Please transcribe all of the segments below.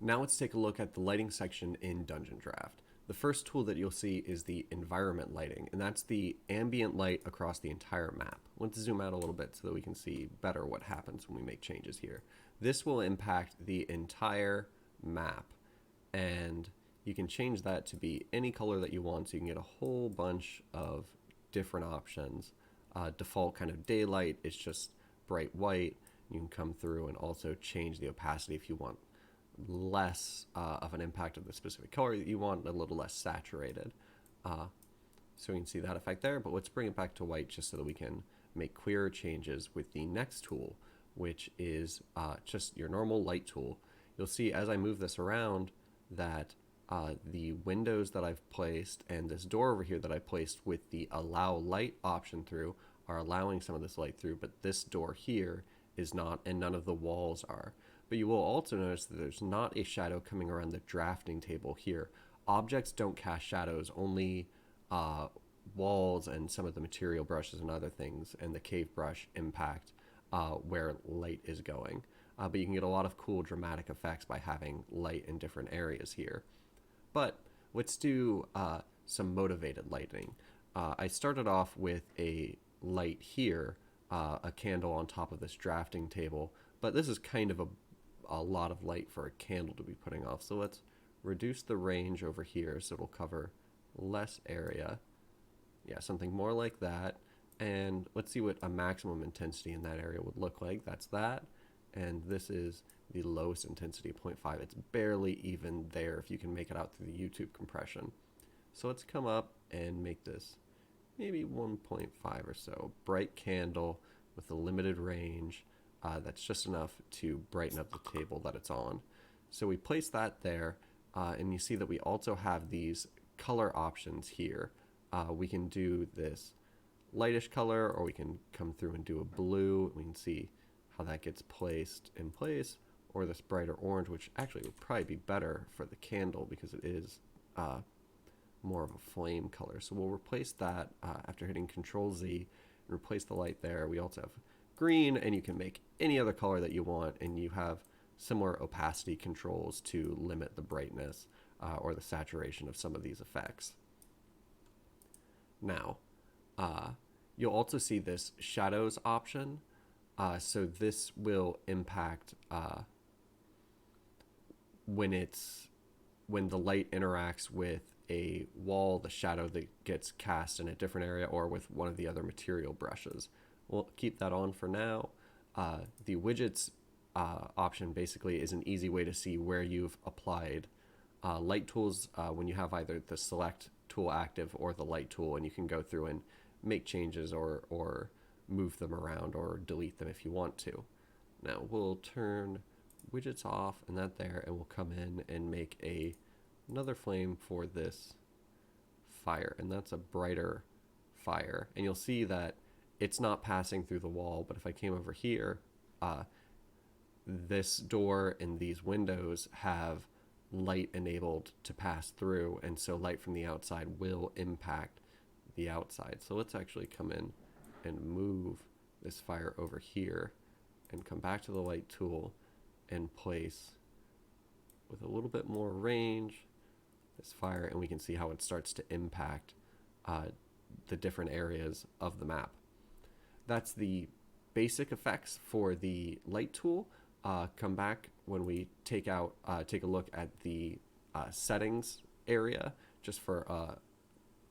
Now let's take a look at the lighting section in DungeonDraft. The first tool that you'll see is the environment lighting, and that's the ambient light across the entire map. Let's zoom out a little bit so that we can see better what happens when we make changes here. This will impact the entire map, and you can change that to be any color that you want, so you can get a whole bunch of different options. Default kind of daylight is just bright white. You can come through and also change the opacity if you want less of an impact of the specific color that you want, a little less saturated. So we can see that effect there, but let's bring it back to white just so that we can make clearer changes with the next tool, which is just your normal light tool. You'll see as I move this around that the windows that I've placed and this door over here that I placed with the allow light option through are allowing some of this light through, but this door here is not, and none of the walls are. But you will also notice that there's not a shadow coming around the drafting table here. Objects don't cast shadows, only walls and some of the material brushes and other things, and the cave brush impact where light is going. But you can get a lot of cool dramatic effects by having light in different areas here. But let's do some motivated lighting. I started off with a light here, a candle on top of this drafting table, but this is kind of a lot of light for a candle to be putting off. So let's reduce the range over here so it'll cover less area. Yeah, something more like that. And let's see what a maximum intensity in that area would look like. That's that. And this is the lowest intensity, 0.5. It's barely even there if you can make it out through the YouTube compression. So let's come up and make this maybe 1.5 or so. Bright candle with a limited range. That's just enough to brighten up the table that it's on. So we place that there, and you see that we also have these color options here. We can do this lightish color, or we can come through and do a blue. We can see how that gets placed in place, or this brighter orange, which actually would probably be better for the candle because it is more of a flame color. So we'll replace that after hitting Control Z and replace the light there. We also have green, and you can make any other color that you want, and you have similar opacity controls to limit the brightness or the saturation of some of these effects. Now, you'll also see this shadows option. So this will impact when the light interacts with a wall, the shadow that gets cast in a different area, or with one of the other material brushes. We'll keep that on for now. The widgets option basically is an easy way to see where you've applied light tools when you have either the select tool active or the light tool, and you can go through and make changes or move them around or delete them if you want to. Now we'll turn widgets off and that there, and we'll come in and make another flame for this fire, and that's a brighter fire. And you'll see that it's not passing through the wall, but if I came over here, this door and these windows have light enabled to pass through, and so light from the outside will impact the outside. So let's actually come in and move this fire over here and come back to the light tool and place with a little bit more range this fire, and we can see how it starts to impact the different areas of the map. That's the basic effects for the light tool. Come back when we take a look at the settings area, just for a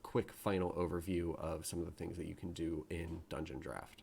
quick final overview of some of the things that you can do in DungeonDraft.